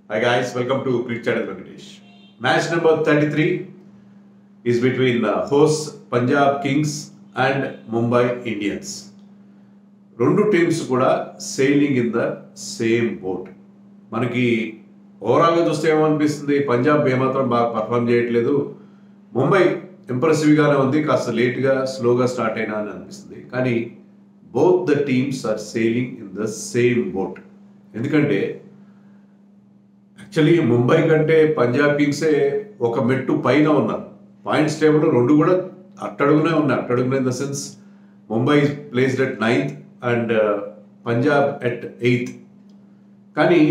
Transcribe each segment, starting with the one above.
Hi guys, welcome to Cricket Channel Venkatesh. Match number 33 is between hosts Punjab Kings and Mumbai Indians. రెండు teams కూడా selling in the same boat. మనకి ఓవరాల్గా చూస్తే ఏమనిపిస్తుంది, పంజాబ్ ఏమాత్రం బాగా పర్ఫామ్ చేయట్లేదు, ముంబై ఇంప్రెసివ్గానే ఉంది, కాస్త లేట్గా స్లోగా స్టార్ట్ అయినా అని అనిపిస్తుంది. కానీ both the teams are sailing in the same boat. ఎందుకంటే యాక్చువల్లీ ముంబై కంటే పంజాబ్ కింగ్సే ఒక మెట్టు పైన ఉన్నారు. పాయింట్స్ టేబుల్ రెండు కూడా అట్టడుగునే ఉన్నాయి. అట్టడుగునే in the sense Mumbai placed at 9th and Punjab at 8th. కానీ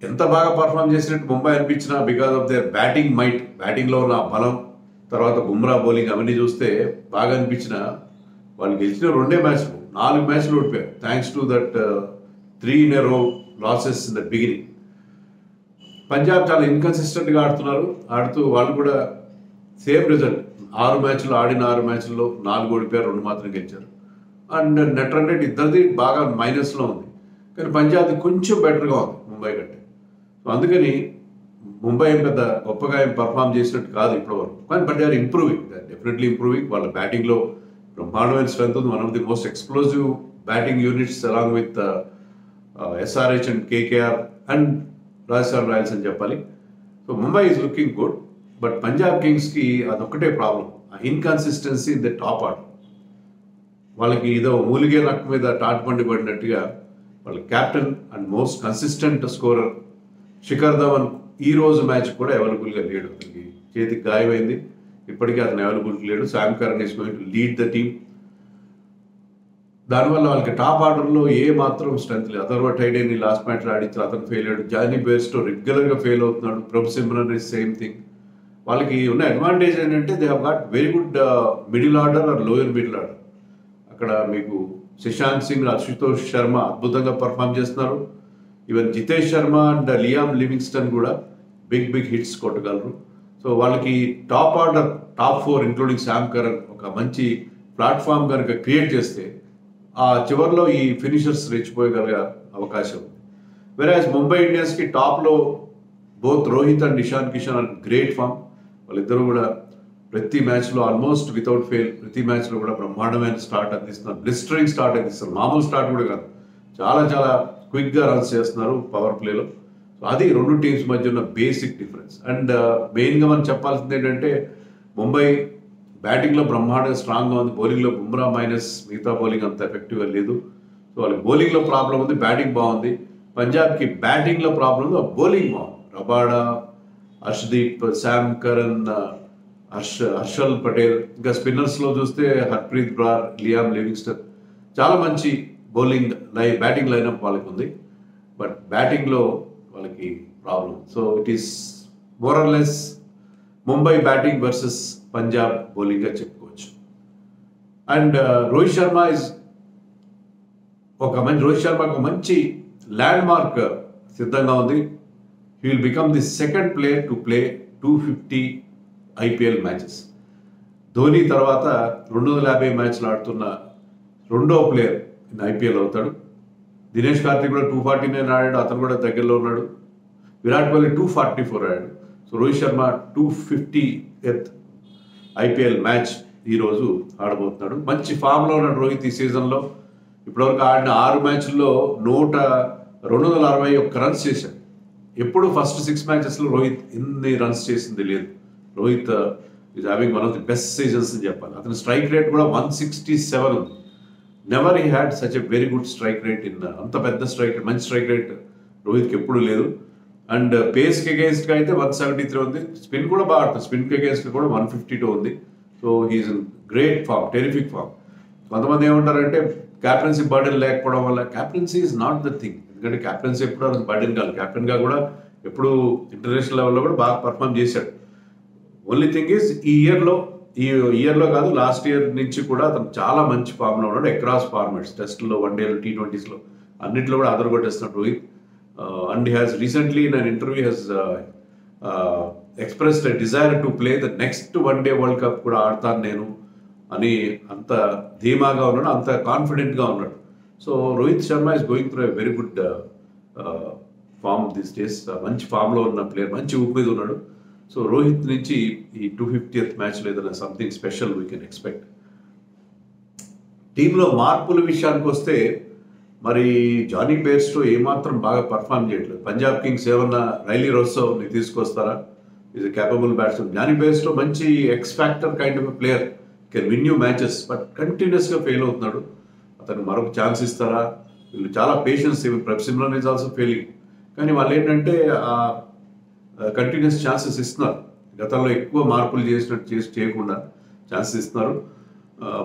ఎంత బాగా పర్ఫామ్ చేసినట్టు ముంబై అనిపించినా because of their batting might, బ్యాటింగ్లో ఉన్న బలం, తర్వాత బుమ్రా బౌలింగ్ అవన్నీ చూస్తే బాగా అనిపించిన వాళ్ళు గెలిచిన 2 మ్యాచ్లు 4 మ్యాచ్లు ఓడిపోయారు. Thanks to that 3 in a row losses in the beginning. Punjab చాలా ఇన్కన్సిస్టెంట్గా ఆడుతూ వాళ్ళు కూడా సేమ్ రిజల్ట్. 6 మ్యాచ్లు ఆడిన 6 మ్యాచ్ల్లో 4 ఓడిపోయారు, 2 మాత్రం గెలిచారు. అండ్ నెట్ రన్ రేట్ ఇద్దరిది బాగా మైనస్లో ఉంది. కానీ పంజాబ్ది కొంచెం బెటర్గా ఉంది ముంబై కంటే. సో అందుకని ముంబై ఏం పెద్ద గొప్పగా ఏం పర్ఫామ్ చేసినట్టు కాదు ఇప్పటివరకు. కానీ but they are improving, they are definitely improving. వాళ్ళ బ్యాటింగ్లో బ్రహ్మాండమైన స్ట్రెంత్ ఉంది. One of the most explosive batting units along with SRH and KKR and Rajasthan Royals అని చెప్పాలి. So Mumbai is looking good. But Punjab కింగ్స్కి అదొక్కటే problem, inconsistency in the top order. వాళ్ళకి ఏదో మూలిగే నక్క మీద టాట్ పండి పడినట్టుగా వాళ్ళ captain and most consistent scorer Shikhar Dhawan ఈ రోజు మ్యాచ్ కూడా అవైలబుల్గా లేడు. అతనికి చేతికి గాయమైంది, ఇప్పటికీ అతను అవైలబుల్గా లేడు. Sam Curran is going to lead the team. దానివల్ల వాళ్ళకి టాప్ ఆర్డర్లో ఏ మాత్రం స్ట్రెంత్ లేదు. అథర్వ టైడేని లాస్ట్ మ్యాచ్లో ఆడించారు, అతను ఫెయిల్ అయ్యాడు. జానీ బేర్స్టో రెగ్యులర్గా ఫెయిల్ అవుతున్నాడు. Prabhsimran is same thing. వాళ్ళకి ఉన్న అడ్వాంటేజ్ ఏంటంటే they have got very good middle order or lower middle order. అక్కడ మీకు శశాంక్ సింగ్, అశుతోష్ శర్మ అద్భుతంగా పర్ఫామ్ చేస్తున్నారు. Even Jitesh Sharma and Liam Livingstone కూడా బిగ్ హిట్స్ కొట్టగలరు. సో వాళ్ళకి top order, top 4 including Sam Curran ఒక మంచి ప్లాట్ఫామ్ కనుక క్రియేట్ చేస్తే ఆ చివరిలో ఈ ఫినిషర్స్ రెచ్చిపోయగలిగే అవకాశం ఉంది. వెరాజ్ ముంబై ఇండియన్స్కి టాప్లో both Rohit and Ishan Kishan are great form. వాళ్ళిద్దరూ కూడా ప్రతి మ్యాచ్లో ఆల్మోస్ట్ వితౌట్ ఫెయిల్ ప్రతి మ్యాచ్లో కూడా బ్రహ్మాండమైన స్టార్ట్ అందిస్తున్నారు. బ్లిస్టరింగ్ స్టార్ట్ అందిస్తున్నారు. మామూలు స్టార్ట్ కూడా కాదు, చాలా క్విక్గా రన్స్ చేస్తున్నారు పవర్ ప్లేలో. సో అది రెండు టీమ్స్ మధ్య ఉన్న బేసిక్ డిఫరెన్స్. అండ్ మెయిన్గా మనం చెప్పాల్సింది ఏంటంటే ముంబై బ్యాటింగ్లో బ్రహ్మాండంగా స్ట్రాంగ్గా ఉంది. బౌలింగ్లో బుమ్రా మైనస్ మిగతా బౌలింగ్ అంత ఎఫెక్టివ్గా లేదు. సో వాళ్ళకి బౌలింగ్లో ప్రాబ్లం ఉంది, బ్యాటింగ్ బాగుంది. పంజాబ్కి బ్యాటింగ్లో ప్రాబ్లం ఉంది, బౌలింగ్ బాగుంది. Rabada, Harshdeep, Sam Curran, Harshal Patel, ఇంకా స్పిన్నర్స్లో చూస్తే హర్ప్రీత్ బ్రార్, లియామ్ లివింగ్స్టన్ చాలా మంచి బౌలింగ్ బ్యాటింగ్ లైనప్ వాళ్ళకి ఉంది. బట్ బ్యాటింగ్లో వాళ్ళకి problem. So it is more or less Mumbai batting versus Punjab బౌలింగ్గా చెప్పుకోవచ్చు. అండ్ రోహిత్ శర్మకు ఒక మంచి ల్యాండ్ మార్క్ సిద్ధంగా ఉంది. He will become the second player to play 250 IPL matches. Dhoni తర్వాత 250 మ్యాచ్లు ఆడుతున్న రెండో ప్లేయర్ ఇన్ IPL అవుతాడు. దినేష్ కార్తిక్ కూడా 249 ఆడాడు, అతను కూడా దగ్గరలో ఉన్నాడు. విరాట్ కోహ్లీ 244 ఆడాడు. So Rohit Sharma 250th IPL match ఈరోజు ఆడబోతున్నాడు. మంచి ఫామ్లో ఉన్నాడు రోహిత్ ఈ సీజన్లో. ఇప్పటివరకు ఆడిన 6 మ్యాచ్ల్లో 261 రన్స్ చేశాడు. ఎప్పుడు ఫస్ట్ 6 మ్యాచెస్లో రోహిత్ ఇన్ని రన్స్ చేసింది లేదు. Rohit is having one of the best seasons అని చెప్పాలి. అతని స్ట్రైక్ రేట్ కూడా 167 ఉంది. Never he had such a very good strike rate in అంత పెద్ద స్ట్రైక్ రేట్, మంచి స్ట్రైక్ రేట్ రోహిత్కి ఎప్పుడు లేదు. అండ్ పేస్కి అగేన్స్ట్గా అయితే 173 ఉంది. స్పిన్ కూడా బాగా ఆడుతుంది, స్పిన్కి అగేన్స్ట్గా కూడా 152 ఉంది. So he's in great form, terrific form. కొంతమంది ఏమంటారంటే క్యాప్టెన్సీ బర్డెన్ లేకపోవడం వల్ల. Captaincy is not the thing. ఎందుకంటే క్యాప్టెన్సీ ఎప్పుడు అతను బర్డెన్ కాదు. క్యాప్టెన్గా కూడా ఎప్పుడు ఇంటర్నేషనల్ లెవెల్లో కూడా బాగా పర్ఫామ్ చేశాడు. ఓన్లీ థింగ్ ఈజ్ ఈ ఇయర్లో కాదు, లాస్ట్ ఇయర్ నుంచి కూడా అతను చాలా మంచి ఫామ్లో ఉన్నాడు. అక్రాస్ ఫార్మాట్స్, టెస్ట్లో, వన్డేలు, T20s అన్నింటిలో కూడా అదరగొట్టేస్తున్నాడు Rohit. And he has recently in an interview has expressed a desire to play the next one-day World Cup కూడా ఆడతాను నేను అని అంత ధీమాగా ఉన్నాడు, అంత కాన్ఫిడెంట్గా ఉన్నాడు. So Rohit Sharma is going through a very good form this days. మంచి ఫామ్లో ఉన్న ప్లేయర్, మంచి ఊపు మీద ఉన్నాడు. సో రోహిత్ నుంచి ఈ 250th మ్యాచ్లో ఏదైనా something special we can expect. టీంలో మార్పుల విషయానికి వస్తే మరి జానీ బేర్స్టో ఏమాత్రం బాగా పర్ఫామ్ చేయట్లేదు. పంజాబ్ కింగ్స్ ఏమన్నా రైలీ రోసోని తీసుకొస్తారా? Is a capable batsmen. Jonny Bairstow మంచి X factor kind of player, can win you matches, but కంటిన్యూస్గా ఫెయిల్ అవుతున్నాడు. అతను మరొక ఛాన్స్ ఇస్తారా? వీళ్ళు చాలా patience, Prabh Simran is also failing. కానీ వాళ్ళు ఏంటంటే కంటిన్యూస్ ఛాన్సెస్ ఇస్తున్నారు. గతంలో ఎక్కువ మార్పులు చేసినట్టు చేయకుండా ఛాన్సెస్ ఇస్తున్నారు.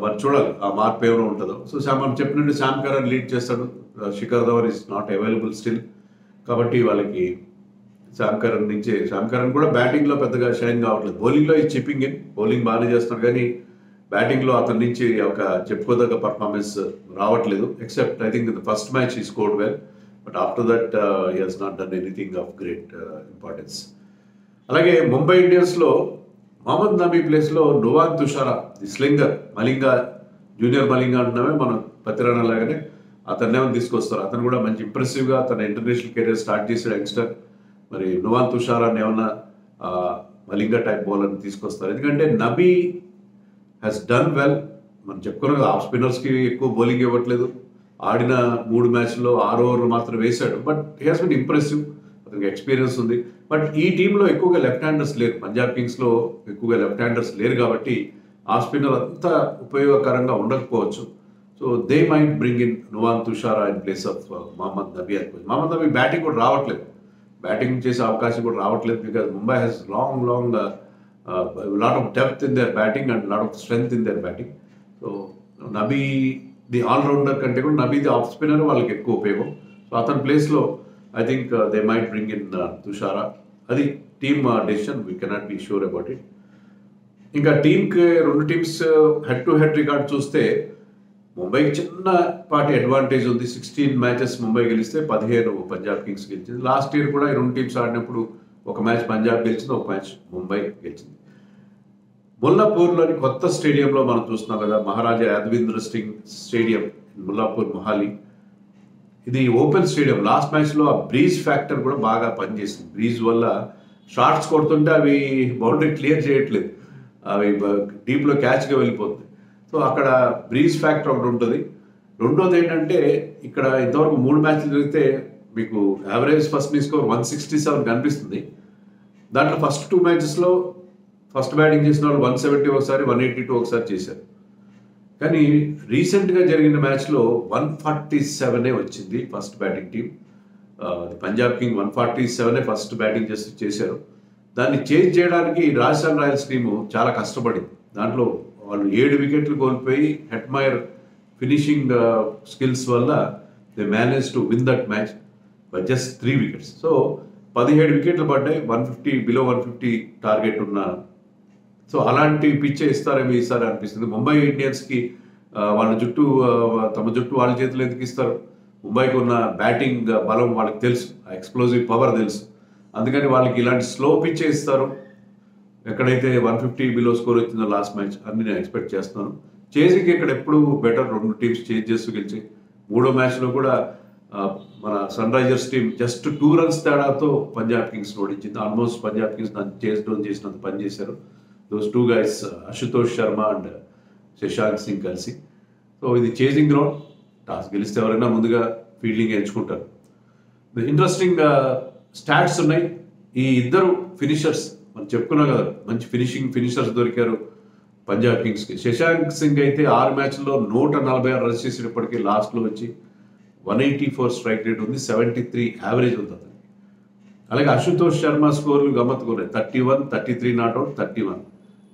మరి చూడాలి ఆ మార్పు ఏమైనా ఉంటుందో. సో మనం చెప్పినట్టు శామ్ కరణ్ లీడ్ చేస్తాడు. Shikhar Dhawan is not available still. కాబట్టి వాళ్ళకి శామ్ కరణ్ కూడా బ్యాటింగ్లో పెద్దగా షైన్ కావట్లేదు. బౌలింగ్లో ఈ చిప్పింగ్ ఇన్, బౌలింగ్ బాగానే చేస్తున్నాడు కానీ బ్యాటింగ్లో అతని నుంచి ఒక చెప్పుకోదగ్గ పర్ఫార్మెన్స్ రావట్లేదు. Except I think the first match he scored well, but after that he has not done anything of great importance. అలాగే ముంబై ఇండియన్స్లో మహమ్మద్ నబీ ప్లేస్లో Nuwan Thushara, the slinger, junior Malinga అంటున్నామే మనం పతిరానా లాగానే అతన్నే తీసుకొస్తారు. అతను కూడా మంచి ఇంప్రెసివ్గా తన ఇంటర్నేషనల్ కెరీర్ స్టార్ట్ చేసాడు యంగ్స్టర్. మరి నువాన్ తుషారాని ఏమన్నా మలింగా టైప్ బౌలర్ని తీసుకొస్తారు. ఎందుకంటే నబీ హ్యాస్ డన్ వెల్. మనం చెప్పుకున్నాం కదా, ఆఫ్ స్పిన్నర్స్కి ఎక్కువ బౌలింగ్ ఇవ్వట్లేదు. ఆడిన 3 మ్యాచ్ల్లో 6 ఓవర్లు మాత్రం వేశాడు. But he has been impressive, అతనికి ఎక్స్పీరియన్స్ ఉంది. బట్ ఈ టీంలో ఎక్కువగా లెఫ్ట్ హ్యాండర్స్ లేరు. పంజాబ్ కింగ్స్లో ఎక్కువగా లెఫ్ట్ హ్యాండర్స్ లేరు కాబట్టి ఆ స్పిన్నర్ అంతా ఉపయోగకరంగా ఉండకపోవచ్చు. So they might bring in Nuwan Thushara in place of Mohammad Nabi అనుకోవచ్చు. మహమ్మద్ నబీ బ్యాటింగ్ కూడా రావట్లేదు, బ్యాటింగ్ చేసే అవకాశం కూడా రావట్లేదు. Because Mumbai has long lot of depth in their batting and lot of strength in their batting. So Nabi the allrounder కంటే కూడా నబీ ది ఆఫ్ స్పిన్నర్ వాళ్ళకి ఎక్కువ ఉపయోగం. సో అతని ప్లేస్లో I think they might bring in Thushara. అది team decision, we cannot be sure about it. ఇంకా టీంకి 2 teams head to head record చూస్తే ముంబైకి చిన్నపాటి అడ్వాంటేజ్ ఉంది. 16 మ్యాచెస్ ముంబై గెలిస్తే 15 పంజాబ్ కింగ్స్ గెలిచింది. లాస్ట్ ఇయర్ కూడా ఈ 2 టీమ్స్ ఆడినప్పుడు ఒక మ్యాచ్ పంజాబ్ గెలిచింది, ఒక మ్యాచ్ ముంబై గెలిచింది. ముల్లాపూర్లోని కొత్త స్టేడియంలో మనం చూస్తున్నాం కదా, మహారాజా యాదవీంద్ర సింగ్ స్టేడియం, ముల్లాపూర్ మొహాలీ. ఇది ఓపెన్ స్టేడియం. లాస్ట్ మ్యాచ్లో ఆ బ్రీజ్ ఫ్యాక్టర్ కూడా బాగా పనిచేసింది. బ్రీజ్ వల్ల షాట్స్ కొడుతుంటే అవి బౌండరీ క్లియర్ చేయట్లేదు, అవి డీప్లో క్యాచ్గా వెళ్ళిపోతుంది. సో అక్కడ బ్రీజ్ ఫ్యాక్టర్ ఒకటి ఉంటుంది. రెండోది ఏంటంటే ఇక్కడ ఇంతవరకు 3 మ్యాచ్లు జరిగితే మీకు యావరేజ్ ఫస్ట్ స్కోర్ 167 కనిపిస్తుంది. దాంట్లో ఫస్ట్ 2 మ్యాచెస్లో ఫస్ట్ బ్యాటింగ్ చేసిన వాళ్ళు 170 ఒకసారి, 182 ఒకసారి చేశారు. కానీ రీసెంట్గా జరిగిన మ్యాచ్లో 147 వచ్చింది first batting team. Punjab king 147 first batting చేశారు. దాన్ని చేంజ్ చేయడానికి రాజస్థాన్ రాయల్స్ టీము చాలా కష్టపడింది. దాంట్లో వాళ్ళు 7 వికెట్లు కోల్పోయి హెట్మైర్ ఫినిషింగ్ స్కిల్స్ వల్ల they manage to win that match by just 3 wickets. So 17 వికెట్లు పడ్డాయి, 150 బిలో 150 టార్గెట్ ఉన్న. సో అలాంటి పిచ్చే ఇస్తారేమో ఈసారి అనిపిస్తుంది. ముంబై ఇండియన్స్కి వాళ్ళ తమ జుట్టు వాళ్ళ చేతులు ఎందుకు ఇస్తారు? ముంబైకి ఉన్న బ్యాటింగ్ బలం వాళ్ళకి తెలుసు, ఆ ఎక్స్ప్లోజివ్ పవర్ తెలుసు. అందుకని వాళ్ళకి ఇలాంటి స్లో పిచ్చే ఇస్తారు. ఎక్కడైతే 150 బిలో స్కోర్ వచ్చిందో లాస్ట్ మ్యాచ్ అన్ని నేను ఎక్స్పెక్ట్ చేస్తున్నాను. చేసింగ్ ఇక్కడ ఎప్పుడు బెటర్, 2 టీమ్స్ చేంజ్ చేస్తూ గెలిచి 3వ మ్యాచ్లో కూడా మన Sunrisers team just 2 runs తేడాతో పంజాబ్ కింగ్స్ ఓడించింది. ఆల్మోస్ట్ పంజాబ్ కింగ్స్ దాన్ని చేజ్ డౌన్ చేసినంత పని చేశారు. Those 2 guys Ashutosh Sharma and Shashank Singh కలిసి. సో ఇది చేజింగ్ గ్రౌండ్. టాస్ గెలిస్తే ఎవరైనా ముందుగా ఫీల్డింగ్ ఎంచుకుంటారు. ఇంట్రెస్టింగ్ స్టాట్స్ ఉన్నాయి. ఈ ఇద్దరు ఫినిషర్స్ మనం చెప్పుకున్నాం కదా, మంచి ఫినిషర్స్ దొరికారు పంజాబ్ కింగ్స్కి. శశాంక్ సింగ్ అయితే 6 మ్యాచ్ల్లో 146 రన్స్ చేసినప్పటికీ లాస్ట్లో వచ్చి 184 స్ట్రైక్ రేట్ ఉంది, 73 యావరేజ్ ఉంది అతనికి. అలాగే అశుతోష్ శర్మ స్కోర్లు గమ్మత్తుకున్నాయి. 31, 33 నాట్అవుట్, 31,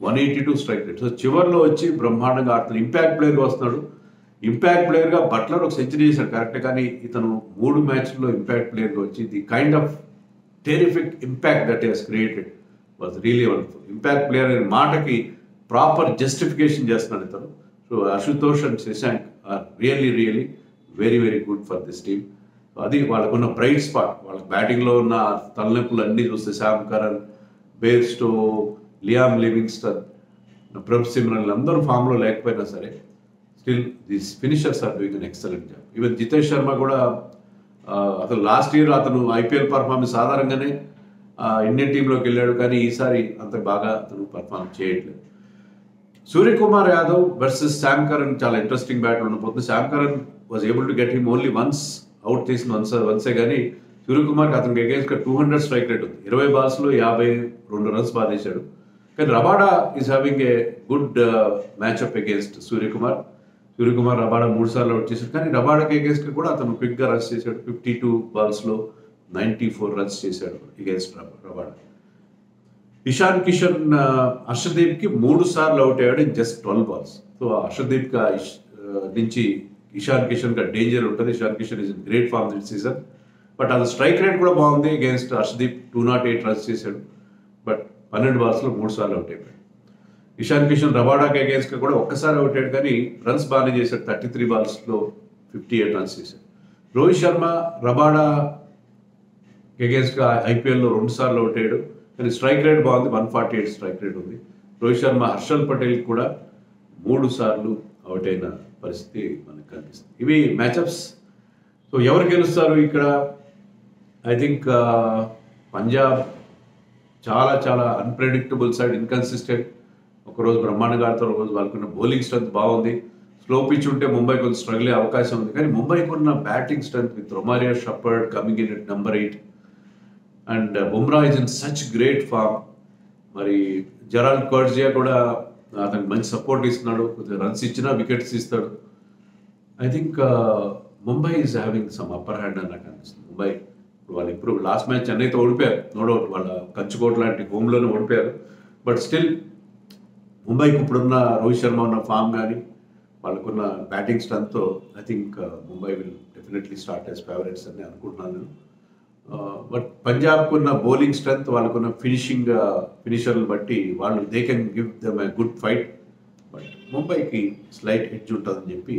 182 స్ట్రైక్ రేట్. సో చివరిలో వచ్చి బ్రహ్మాండంగా ఆడుతున్నాడు. ఇంపాక్ట్ ప్లేయర్గా వస్తున్నాడు. ఇంపాక్ట్ ప్లేయర్గా బట్లర్ ఒక సెంచరీ చేశాడు కరెక్ట్, కానీ ఇతను 3 మ్యాచ్ల్లో ఇంపాక్ట్ ప్లేయర్గా వచ్చి the kind of terrific impact that he's created was really wonderful. Impact player అనే మాటకి ప్రాపర్ జస్టిఫికేషన్ చేస్తున్నాడు ఇతను. So Ashutosh and Shashank are really very good for this team. అది వాళ్ళకున్న బ్రైట్ స్పాట్. వాళ్ళ బ్యాటింగ్లో ఉన్న తలనొప్పులు అన్నీ చూస్తే Sam Curran, Bairstow, Liam Livingstone, Prabhsimran అందరూ ఫామ్లో లేకపోయినా సరే still these finishers are doing an excellent job. Even Jitesh Sharma కూడా అసలు లాస్ట్ ఇయర్ అతను ఐపీఎల్ పర్ఫార్మెన్స్ ఆధారంగానే ఇండియన్ టీంలోకి వెళ్ళాడు, కానీ ఈసారి అంత బాగా అతను పర్ఫార్మ్ చేయట్లేదు. Suryakumar Yadav versus Sam Curran చాలా ఇంట్రెస్టింగ్ బ్యాటిల్ ఉండబోతుంది. Sam Curran was able to get him only once, out చేసిన వన్సే, కానీ సూర్యకుమార్కి అతనికి అగేన్స్ట్గా 200 స్ట్రైక్ రేట్ ఉంది. 20 బాల్స్లో 52 రన్స్ బాధేశాడు. కానీ Rabada is having a good మ్యాచ్అప్ against Suryakumar. Rabada 3 సార్లు అవుట్ చేశాడు, కానీ రబాడాకి అగేన్స్ట్ కూడా అతను క్విక్గా రన్స్ చేశాడు. 52 బాల్స్లో 94 రన్స్ చేశాడు అగేన్స్ట్ రబాడా. ఇషాన్ కిషన్ హర్షదీప్కి 3 సార్లు అవుట్ అయ్యాడు in just 12 balls. So Harshdeep నుంచి ఇషాన్ కిషన్ డేంజర్ ఉంటుంది. Ishan Kishan is in great form this season. But అది స్ట్రైక్ రేట్ కూడా బాగుంది. అగేన్స్ట్ హర్షదీప్ 208 రన్స్ చేశాడు, బట్ 12 బాల్స్లో 3 సార్లు అవుట్ అయిపోయాడు. ఇషాన్ కిషన్ రబాడాకి అగేన్స్ట్గా కూడా ఒక్కసారి అవుట్ అయ్యాడు, కానీ రన్స్ బాగానే చేశాడు. 33 బాల్స్లో 58 రన్స్ చేశాడు. రోహిత్ శర్మ రబాడా అగేన్స్ట్గా ఐపీఎల్లో 2 సార్లు అవుట్ అయ్యాడు, కానీ స్ట్రైక్ రేట్ బాగుంది. 148 స్ట్రైక్ రేట్ ఉంది. రోహిత్ శర్మ హర్షల్ పటేల్ కూడా 3 సార్లు అవుట్ అయిన పరిస్థితి మనకు కనిపిస్తుంది. ఇవి మ్యాచ్అప్స్. సో ఎవరు గెలుస్తారు ఇక్కడ? ఐ థింక్ పంజాబ్ చాలా చాలా అన్ప్రెడిక్టబుల్ సైడ్, ఇన్కన్సిస్టెంట్. ఒకరోజు బ్రహ్మాండంగా ఆడతారు, ఒకరోజు వాళ్ళకున్న బౌలింగ్ స్ట్రెంత్ బాగుంది. స్లో పిచ్ ఉంటే ముంబై కొంచెం స్ట్రగుల్ అయ్యే అవకాశం ఉంది, కానీ ముంబైకి ఉన్న batting strength with Romario Shepherd coming in at number 8 and Bumrah is in such great form. మరి జెరాల్డ్ కర్జియా కూడా అతనికి మంచి సపోర్ట్ ఇస్తున్నాడు, కొద్దిగా రన్స్ ఇచ్చినా వికెట్స్ ఇస్తాడు. I think Mumbai is having some upper hand అని నాకు అనిపిస్తుంది. ముంబై వాళ్ళు ఇప్పుడు లాస్ట్ మ్యాచ్ చెన్నైతో ఓడిపోయారు, నో డౌట్. వాళ్ళ కంచుకోట లాంటి హోమ్లోనే ఓడిపోయారు, బట్ స్టిల్ ముంబైకి ఇప్పుడున్న రోహిత్ శర్మ ఉన్న ఫామ్ కానీ వాళ్ళకున్న బ్యాటింగ్ స్ట్రెంత్తో I think Mumbai will definitely start as favourites అని అనుకుంటున్నాను నేను. బట్ పంజాబ్కు ఉన్న బౌలింగ్ స్ట్రెంత్, వాళ్ళకున్న ఫినిషర్లు బట్టి వాళ్ళు they can give them a good fight. But ముంబైకి స్లైట్ ఎడ్జ్ ఉంటుందని చెప్పి,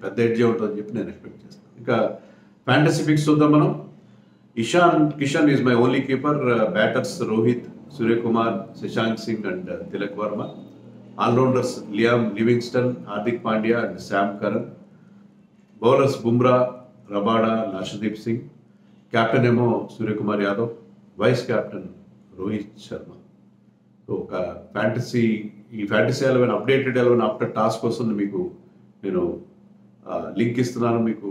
పెద్ద ఎడ్జే ఉంటుందని చెప్పి నేను ఎక్స్పెక్ట్ చేస్తాను. ఇంకా ఫ్యాంటసీ పిక్స్ చూద్దాం మనం. Ishan Kishan is my only keeper. Batters Rohit, Suryakumar, Shashank Singh and Tilak Varma. Allrounders Liam Livingstone, Hardik Pandya and Sam Curran. Bowlers Bumrah, Rabada, Harshdeep Singh. Captain ఏమో Suryakumar Yadav, vice captain Rohit Sharma. So ఒక ఈ ఫ్యాంటసీ 11 అప్డేటెడ్ 11 ఆఫ్టర్ టాస్క్ వస్తుంది. మీకు నేను లింక్ ఇస్తున్నాను. మీకు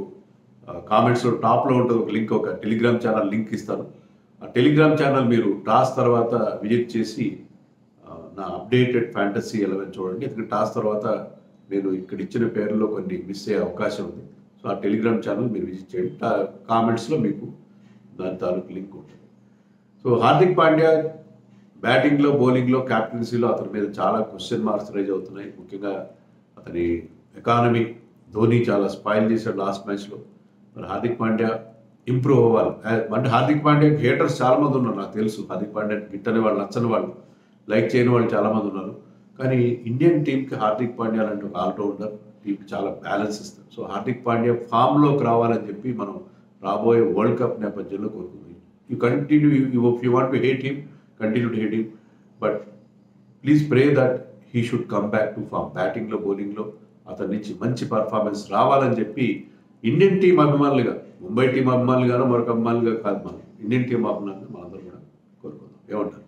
కామెంట్స్లో టాప్లో ఉంటుంది ఒక లింక్, ఒక టెలిగ్రామ్ ఛానల్ లింక్ ఇస్తాను. ఆ టెలిగ్రామ్ ఛానల్ మీరు టాస్ తర్వాత విజిట్ చేసి నా అప్డేటెడ్ ఫ్యాంటసీ 11 చూడండి. ఎందుకంటే టాస్ తర్వాత నేను ఇక్కడ ఇచ్చిన పేర్లో కొన్ని మిస్ అయ్యే అవకాశం ఉంది. సో ఆ టెలిగ్రామ్ ఛానల్ మీరు విజిట్ చేయండి. కామెంట్స్లో మీకు దాని తాలూకు లింక్ ఉంటుంది. సో హార్దిక్ పాండ్యా బ్యాటింగ్లో, బౌలింగ్లో, క్యాప్టెన్సీలో అతని మీద చాలా క్వశ్చన్ మార్క్స్ రైజ్ అవుతున్నాయి. ముఖ్యంగా అతని ఎకానమీ, ధోని చాలా స్పాయిల్ చేశాడు లాస్ట్ మ్యాచ్లో. మరి హార్దిక్ పాండ్యా ఇంప్రూవ్ అవ్వాలి. అంటే హార్దిక్ పాండ్యా హేటర్స్ చాలామంది ఉన్నారు, నాకు తెలుసు. హార్దిక్ పాండ్యా గిట్టని వాళ్ళు, నచ్చని వాళ్ళు, లైక్ చేయని వాళ్ళు చాలామంది ఉన్నారు. కానీ ఇండియన్ టీంకి హార్దిక్ పాండ్యా లాంటి ఒక ఆల్రౌండర్ టీంకి చాలా బ్యాలెన్స్ ఇస్తారు. సో హార్దిక్ పాండ్యా ఫామ్లోకి రావాలని చెప్పి మనం రాబోయే వరల్డ్ కప్ నేపథ్యంలో కోరుకుంది. You continue, you want to hate him, continue to hate him, but please pray that he should come back to form. బ్యాటింగ్లో, బౌలింగ్లో అతని నుంచి మంచి పర్ఫార్మెన్స్ రావాలని చెప్పి ఇండియన్ టీం అభిమానులుగా, ముంబై టీం అభిమానులుగానో మరొక అభిమానులుగా కాదు, మనం ఇండియన్ టీం అభిమానులుగా మనందరం కూడా కోరుకుందాం. ఏమంటారు?